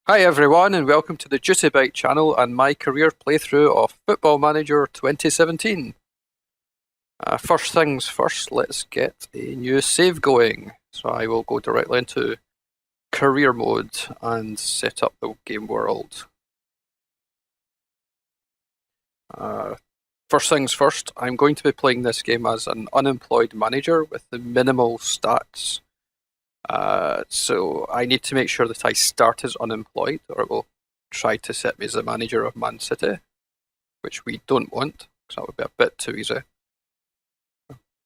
Hi everyone and welcome to the Juicy Byte channel and my career playthrough of Football Manager 2017. First things first, let's get a new save going. So I will go directly into career mode and set up the game world. First things first, I'm going to be playing this game as an unemployed manager with the minimal stats. So I need to make sure that I start as unemployed, or it will try to set me as the manager of Man City, which we don't want, because that would be a bit too easy.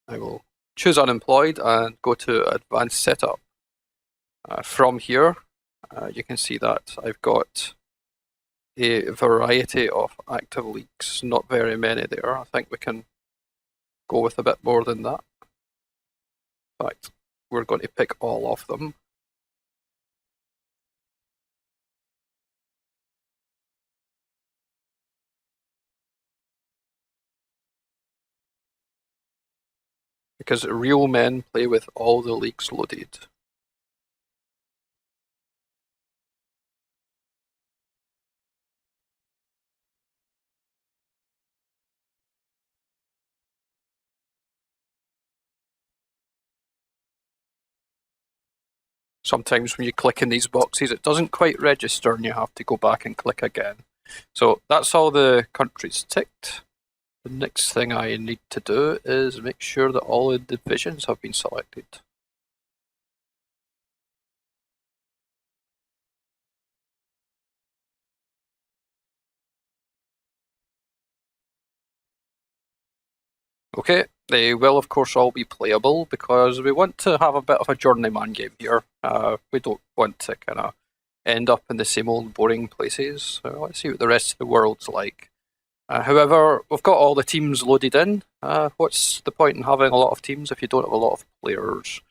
I will choose unemployed and go to advanced setup. From here, you can see that I've got a variety of active leagues, not very many there. I think we can go with a bit more than that. In fact, we're going to pick all of them. Because real men play with all the leagues loaded. Sometimes when you click in these boxes, it doesn't quite register and you have to go back and click again. So that's all the countries ticked. The next thing I need to do is make sure that all the divisions have been selected. Okay, they will of course all be playable because we want to have a bit of a journeyman game here. We don't want to kind of end up in the same old boring places. So let's see what the rest of the world's like. However, we've got all the teams loaded in. What's the point in having a lot of teams if you don't have a lot of players?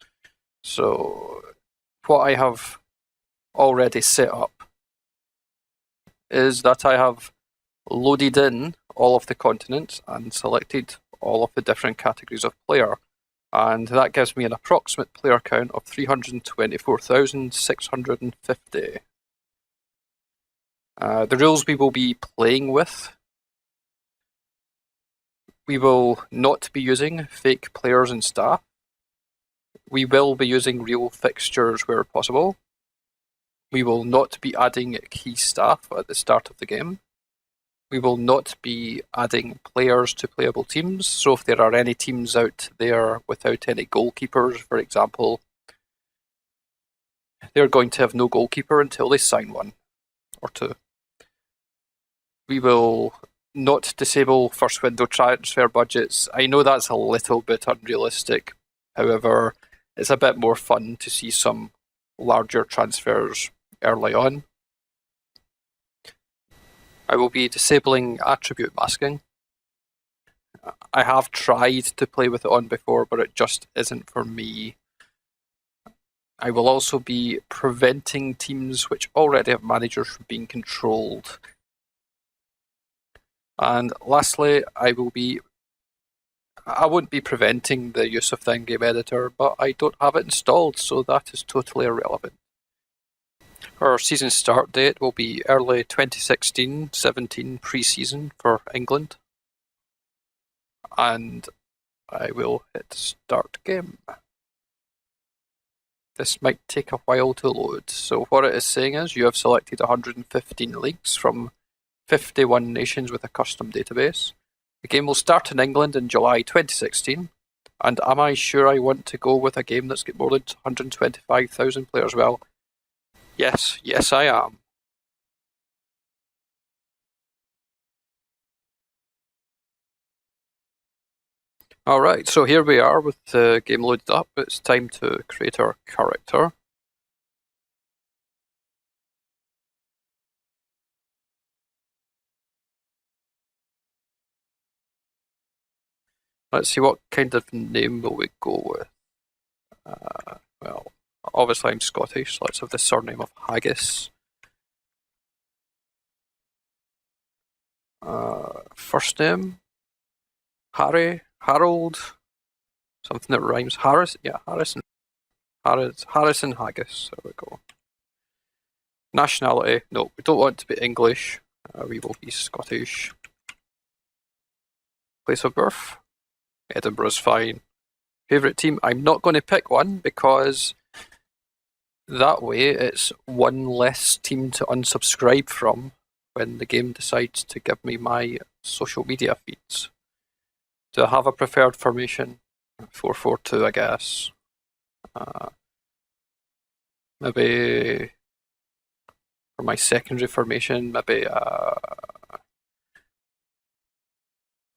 So what I have already set up is that I have loaded in all of the continents and selected all of the different categories of player. And that gives me an approximate player count of 324,650. The rules we will be playing with: we will not be using fake players and staff. We will be using real fixtures where possible. We will not be adding key staff at the start of the game. We will not be adding players to playable teams. So if there are any teams out there without any goalkeepers, for example, they're going to have no goalkeeper until they sign one or two. We will not disable first window transfer budgets. I know that's a little bit unrealistic. However, it's a bit more fun to see some larger transfers early on. I will be disabling attribute masking. I have tried to play with it on before, but it just isn't for me. I will also be preventing teams which already have managers from being controlled. And lastly, I won't be preventing the use of the in-game editor, but I don't have it installed, so that is totally irrelevant. Our season start date will be early 2016-17 pre-season for England. And I will hit start game. This might take a while to load. So what it is saying is you have selected 115 leagues from 51 nations with a custom database. The game will start in England in July 2016. And am I sure I want to go with a game that's got more than 125,000 players? Well, yes, I am. Alright, so here we are with the game loaded up. It's time to create our character. Let's see, what kind of name will we go with? Well, obviously I'm Scottish, so let's have the surname of Haggis. First name, Harry, Harold, something that rhymes. Harrison Haggis, there we go. Nationality, no, we don't want to be English. We will be Scottish. Place of birth, Edinburgh's fine. Favourite team, I'm not going to pick one because that way it's one less team to unsubscribe from when the game decides to give me my social media feeds. Do I have a preferred formation? 4-4-2, I guess. Maybe for my secondary formation, maybe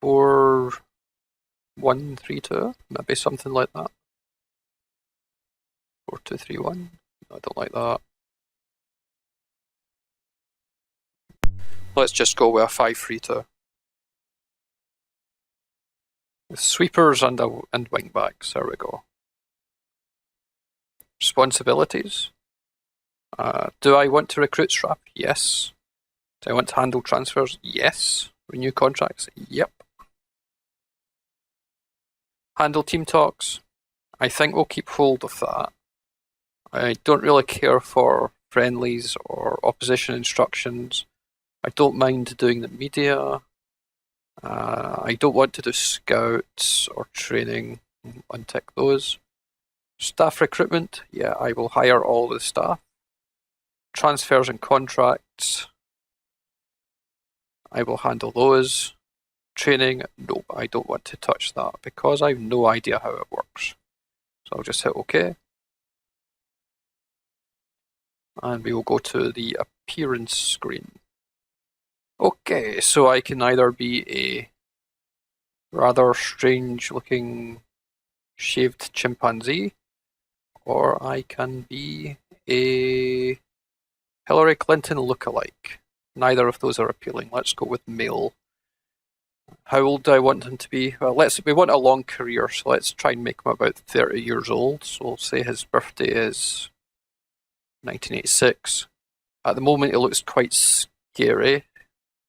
4-1-3-2, maybe something like that. 4-2-3-1. No, I don't like that. Let's just go with a 5-3-2. With sweepers and wing backs. There we go. Responsibilities. Do I want to recruit staff? Yes. Do I want to handle transfers? Yes. Renew contracts? Yep. Handle team talks? I think we'll keep hold of that. I don't really care for friendlies or opposition instructions. I don't mind doing the media. I don't want to do scouts or training. Untick those. Staff recruitment, yeah, I will hire all the staff. Transfers and contracts, I will handle those. Training, nope, I don't want to touch that because I have no idea how it works. So I'll just hit OK. And we will go to the appearance screen. Okay, so I can either be a rather strange looking shaved chimpanzee, or I can be a Hillary Clinton lookalike. Neither of those are appealing. Let's go with male. How old do I want him to be? Well, we want a long career, so let's try and make him about 30 years old. So we'll say his birthday is 1986. At the moment, it looks quite scary,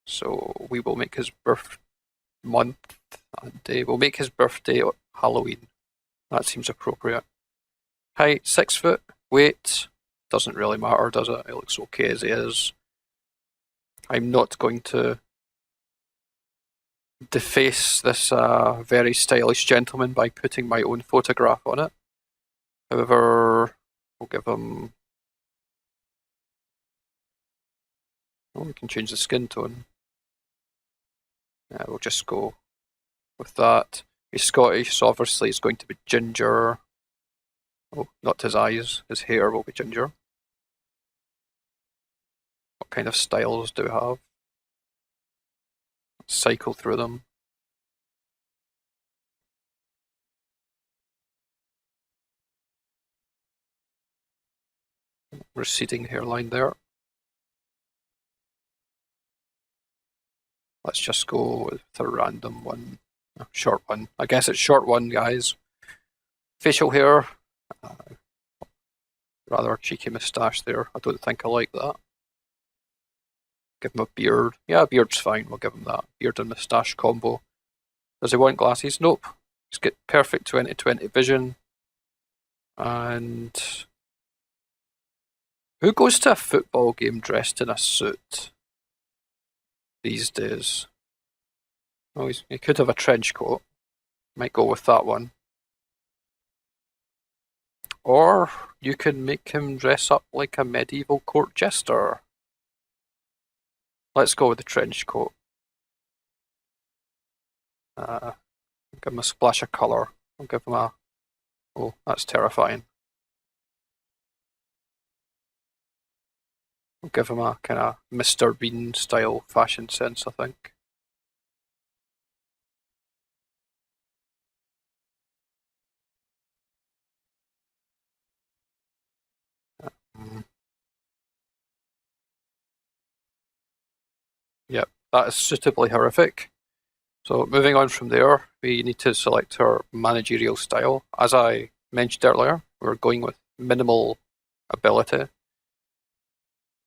so we will make his birth month and day. We'll make his birthday Halloween. That seems appropriate. Height, 6 foot. Weight, doesn't really matter, does it? It looks okay as he is. I'm not going to deface this very stylish gentleman by putting my own photograph on it. However, we'll give him... Oh, we can change the skin tone. Yeah, we'll just go with that. He's Scottish, so obviously he's going to be ginger. Oh, not his eyes. His hair will be ginger. What kind of styles do we have? Let's cycle through them. Receding hairline there. Let's just go with a random one. A short one. I guess it's short one, guys. Facial hair. Rather cheeky moustache there. I don't think I like that. Give him a beard. Yeah, a beard's fine. We'll give him that. Beard and moustache combo. Does he want glasses? Nope. He's got perfect 20/20 vision. And who goes to a football game dressed in a suit these days? Oh, he could have a trench coat. Might go with that one. Or you can make him dress up like a medieval court jester. Let's go with the trench coat. Give him a splash of colour. I'll give him a... Oh, that's terrifying. We'll give him a kind of Mr. Bean style fashion sense, I think. Yep, that is suitably horrific. So moving on from there, we need to select our managerial style. As I mentioned earlier, we're going with minimal ability.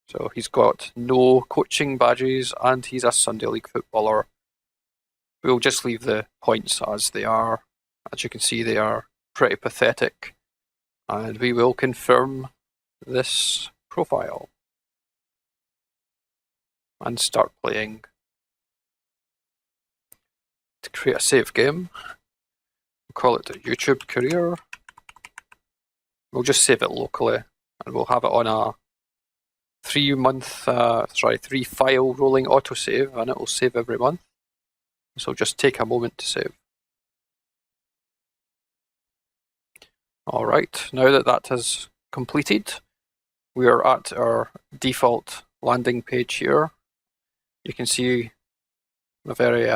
So he's got no coaching badges and he's a Sunday League footballer. We'll just leave the points as they are. As you can see, they are pretty pathetic. And we will confirm this profile. and start playing. To create a save game, we'll call it the YouTube career. We'll just save it locally, and we'll have it on a 3-file rolling autosave, and it will save every month. So just take a moment to save. Alright, now that that has completed, we are at our default landing page here. You can see a very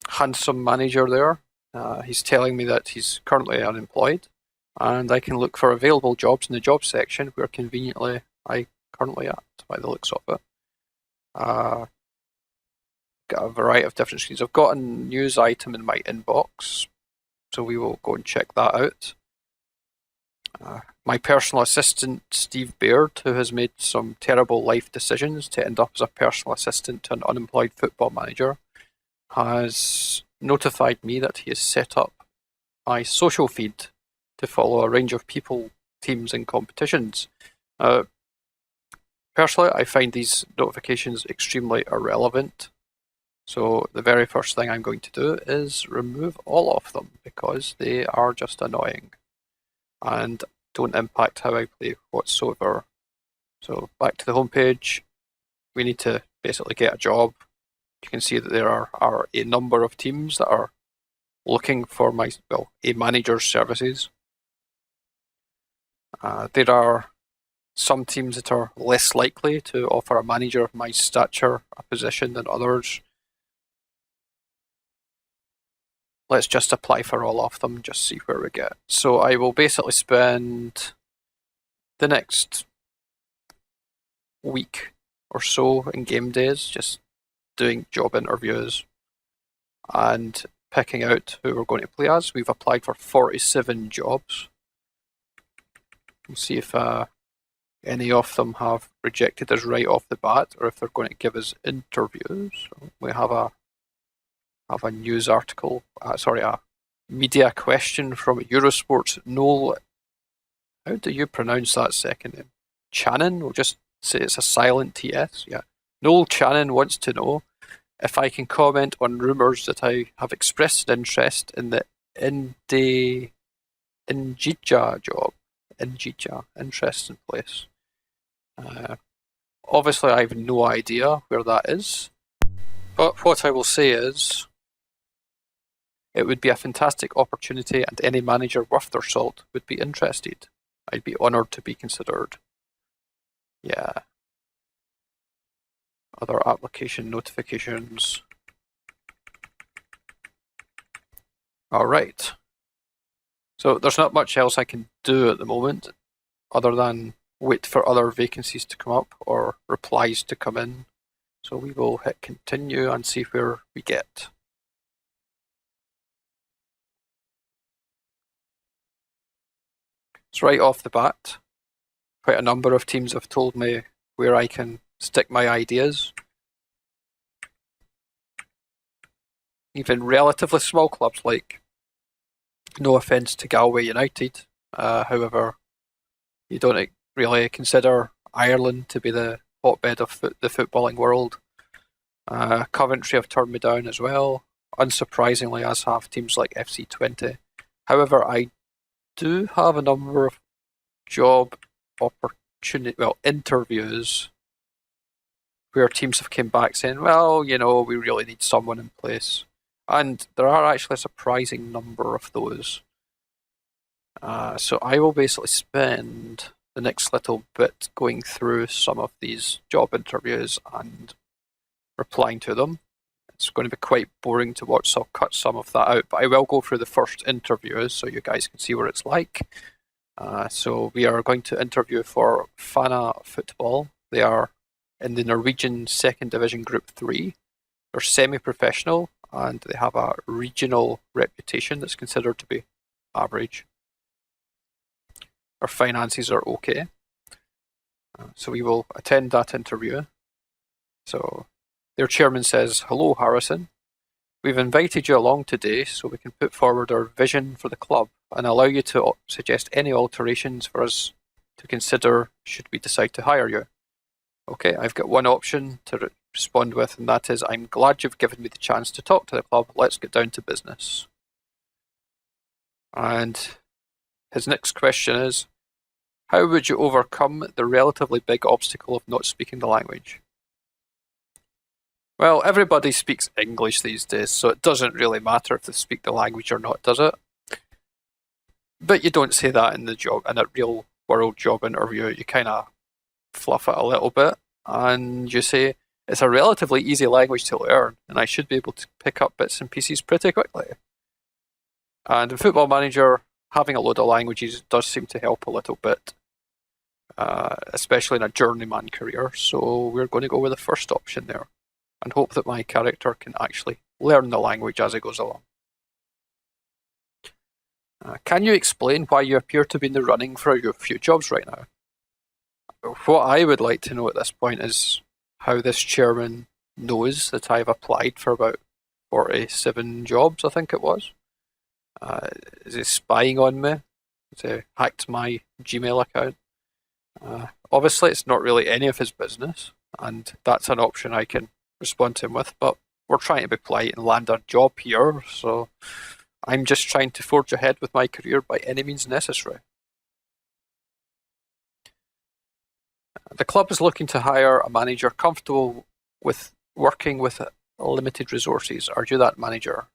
handsome manager there. He's telling me that he's currently unemployed, and I can look for available jobs in the jobs section where conveniently I currently at, by the looks of it. Got a variety of different screens. I've got a news item in my inbox, so we will go and check that out. My personal assistant, Steve Baird, who has made some terrible life decisions to end up as a personal assistant to an unemployed football manager, has notified me that he has set up my social feed to follow a range of people, teams, and competitions. Personally, I find these notifications extremely irrelevant. So the very first thing I'm going to do is remove all of them because they are just annoying and don't impact how I play whatsoever. So back to the homepage, we need to basically get a job. You can see that there are a number of teams that are looking for a manager's services. There are some teams that are less likely to offer a manager of my stature a position than others. Let's just apply for all of them, just see where we get. So I will basically spend the next week or so in game days just doing job interviews and picking out who we're going to play as. We've applied for 47 jobs. We'll see if any of them have rejected us right off the bat, or if they're going to give us interviews. So we have a news article, a media question from Eurosport's Noel. How do you pronounce that second name? Channon? We'll just say it's a silent TS. Yeah. Noel Channon wants to know if I can comment on rumours that I have expressed an interest in the Njija job. Njija, interesting place. Obviously, I have no idea where that is, but what I will say is it would be a fantastic opportunity, and any manager worth their salt would be interested. I'd be honoured to be considered. Yeah. Other application notifications. Alright. So there's not much else I can do at the moment other than wait for other vacancies to come up or replies to come in. So we will hit continue and see where we get. So right off the bat, quite a number of teams have told me where I can stick my ideas. Even relatively small clubs like, no offence to Galway United, however, you don't really consider Ireland to be the hotbed of the footballing world. Coventry have turned me down as well, unsurprisingly, as have teams like FC20. However, I do have a number of job interviews where teams have come back saying, well, we really need someone in place. And there are actually a surprising number of those. So I will basically spend the next little bit going through some of these job interviews and replying to them. It's going to be quite boring to watch, so I'll cut some of that out. But I will go through the first interviews so you guys can see what it's like. So we are going to interview for Fana Football. They are in the Norwegian 2nd Division Group 3. They're semi-professional and they have a regional reputation that's considered to be average. Our finances are okay. So we will attend that interview. So their chairman says, hello Harrison, we've invited you along today so we can put forward our vision for the club and allow you to suggest any alterations for us to consider should we decide to hire you. Okay, I've got one option to respond with, and that is, I'm glad you've given me the chance to talk to the club. Let's get down to business. And his next question is, how would you overcome the relatively big obstacle of not speaking the language? Well, everybody speaks English these days, so it doesn't really matter if they speak the language or not, does it? But you don't say that in a real world job interview. You kind of fluff it a little bit, and you say it's a relatively easy language to learn, and I should be able to pick up bits and pieces pretty quickly. And in Football Manager, having a load of languages does seem to help a little bit, especially in a journeyman career. So we're going to go with the first option there, and hope that my character can actually learn the language as it goes along. Can you explain why you appear to be in the running for a few jobs right now? What I would like to know at this point is how this chairman knows that I've applied for about 47 jobs, I think it was. Is he spying on me? Has he hacked my Gmail account? Obviously, it's not really any of his business, and that's an option I can respond to him with, but we're trying to be polite and land a job here, so I'm just trying to forge ahead with my career by any means necessary. The club is looking to hire a manager comfortable with working with limited resources. Are you that manager?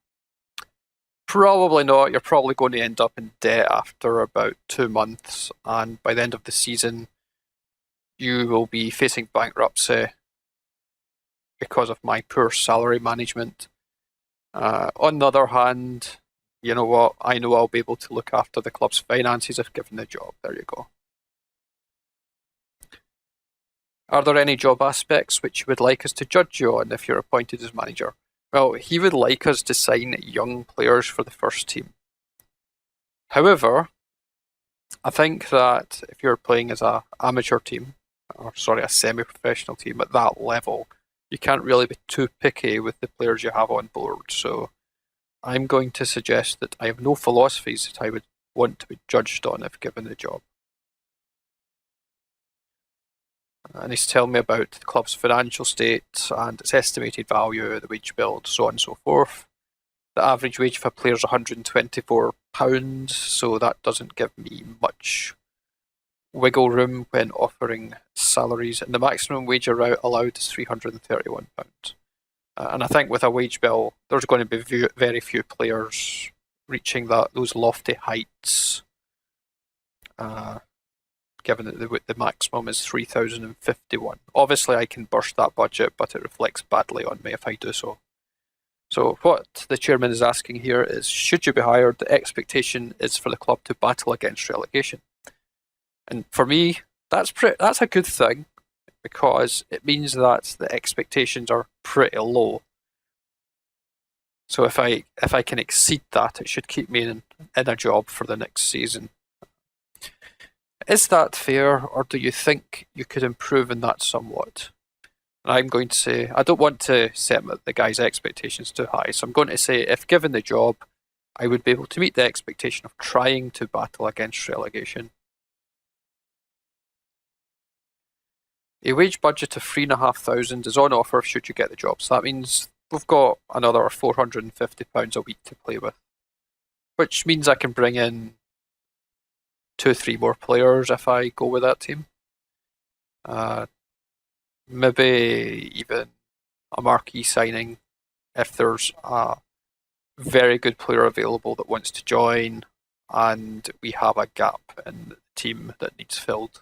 Probably not. You're probably going to end up in debt after about 2 months, and by the end of the season, you will be facing bankruptcy because of my poor salary management. On the other hand, you know what? I know I'll be able to look after the club's finances if given the job. There you go. Are there any job aspects which you would like us to judge you on if you're appointed as manager? Well, he would like us to sign young players for the first team. However, I think that if you're playing as a amateur team, or sorry, a semi-professional team at that level, you can't really be too picky with the players you have on board. So I'm going to suggest that I have no philosophies that I would want to be judged on if given the job. And he's telling me about the club's financial state and its estimated value, the wage bill, so on and so forth. The average wage for a player is £124, so that doesn't give me much wiggle room when offering salaries. And the maximum wage allowed is £331. And I think with a wage bill, there's going to be very few players reaching those lofty heights. Given that the maximum is 3,051. Obviously, I can burst that budget, but it reflects badly on me if I do so. So what the chairman is asking here is, should you be hired, the expectation is for the club to battle against relegation. And for me, that's a good thing, because it means that the expectations are pretty low. So if I can exceed that, it should keep me in a job for the next season. Is that fair, or do you think you could improve in that somewhat? And I'm going to say, I don't want to set the guy's expectations too high, so I'm going to say, if given the job, I would be able to meet the expectation of trying to battle against relegation. A wage budget of £3,500 is on offer should you get the job, so that means we've got another £450 a week to play with, which means I can bring in 2-3 more players if I go with that team. Maybe even a marquee signing if there's a very good player available that wants to join and we have a gap in the team that needs filled.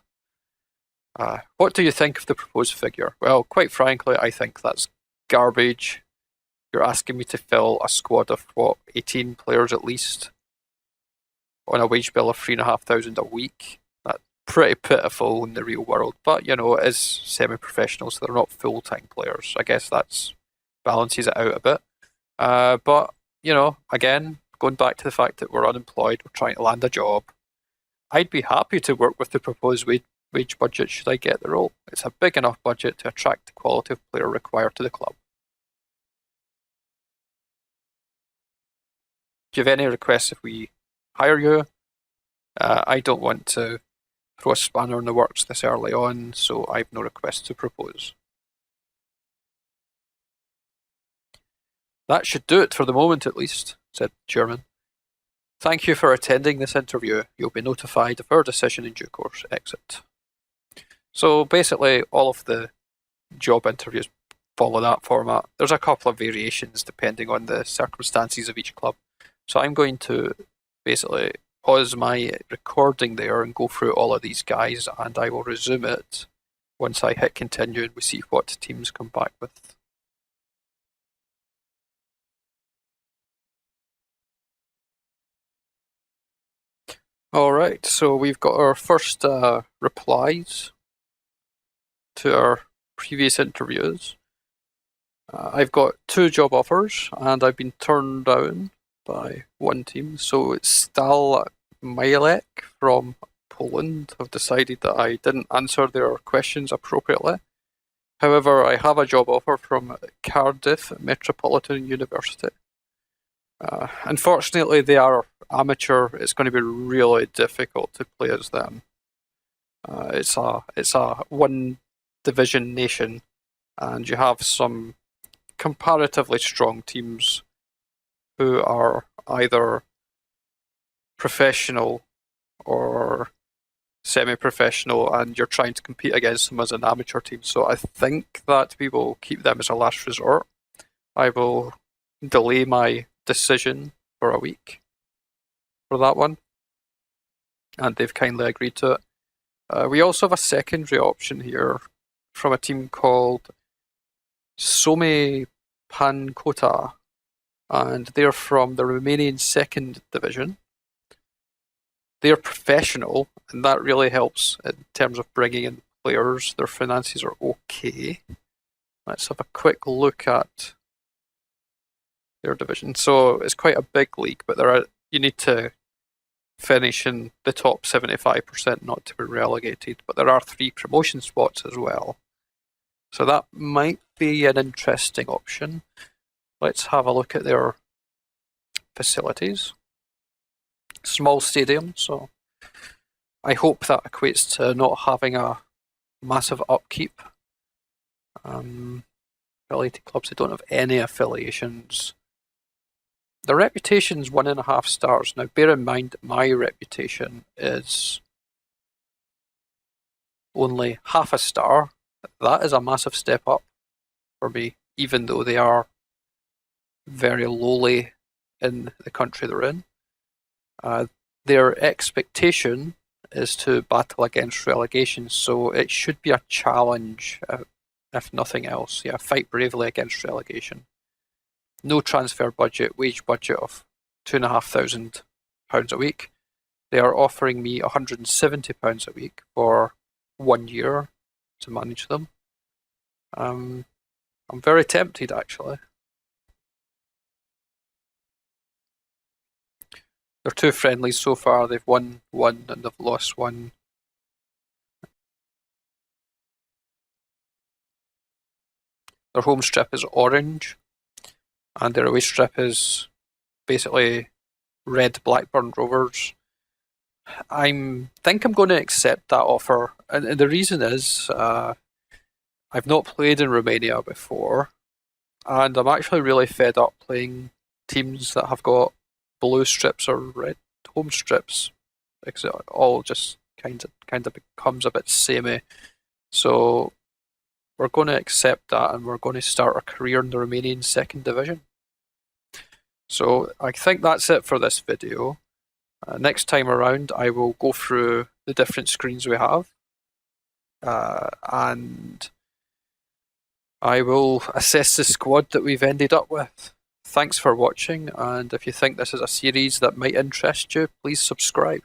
What do you think of the proposed figure? Well, quite frankly, I think that's garbage. You're asking me to fill a squad of, 18 players at least, on a wage bill of £3,500 a week. That's pretty pitiful in the real world, but it is semi-professional, so they're not full-time players. I guess that balances it out a bit. But again, going back to the fact that we're unemployed, we're trying to land a job, I'd be happy to work with the proposed wage budget should I get the role. It's a big enough budget to attract the quality of player required to the club. Do you have any requests if we hire you? I don't want to throw a spanner in the works this early on, so I've no request to propose. That should do it for the moment, at least, said the chairman. Thank you for attending this interview. You'll be notified of our decision in due course. Exit. So basically, all of the job interviews follow that format. There's a couple of variations depending on the circumstances of each club. So I'm going to basically pause my recording there and go through all of these guys, and I will resume it once I hit continue and we see what teams come back with. Alright, so we've got our first replies to our previous interviews. I've got 2 job offers and I've been turned down by one team. So it's Stal Majlek from Poland have decided that I didn't answer their questions appropriately. However, I have a job offer from Cardiff Metropolitan University. Unfortunately, they are amateur. It's going to be really difficult to play as them. It's a one division nation, and you have some comparatively strong teams who are either professional or semi-professional, and you're trying to compete against them as an amateur team. So I think that we will keep them as a last resort. I will delay my decision for a week for that one, and they've kindly agreed to it. We also have a secondary option here from a team called Some Pankota, and they're from the Romanian second division. They're professional, and that really helps in terms of bringing in players. Their finances are okay. Let's have a quick look at their division. So it's quite a big league, but you need to finish in the top 75% not to be relegated. But there are 3 promotion spots as well. So that might be an interesting option. Let's have a look at their facilities. Small stadium, so I hope that equates to not having a massive upkeep. Affiliated clubs, they don't have any affiliations. Their reputation's 1.5 stars. Now bear in mind my reputation is only half a star. That is a massive step up for me, even though they are very lowly in the country they're in. Their expectation is to battle against relegation, so it should be a challenge, if nothing else. Yeah, fight bravely against relegation. No transfer budget, wage budget of £2,500 a week. They are offering me £170 a week for 1 year to manage them. I'm very tempted, actually. They're 2 friendlies so far. They've won 1 and they've lost 1. Their home strip is orange, and their away strip is basically red Blackburn Rovers. I think I'm going to accept that offer, and the reason is I've not played in Romania before, and I'm actually really fed up playing teams that have got blue strips or red home strips, because it all just kind of becomes a bit samey. So we're going to accept that, and we're going to start our career in the Romanian second division. So I think that's it for this video. Next time around, I will go through the different screens we have, and I will assess the squad that we've ended up with. Thanks for watching, and if you think this is a series that might interest you, please subscribe.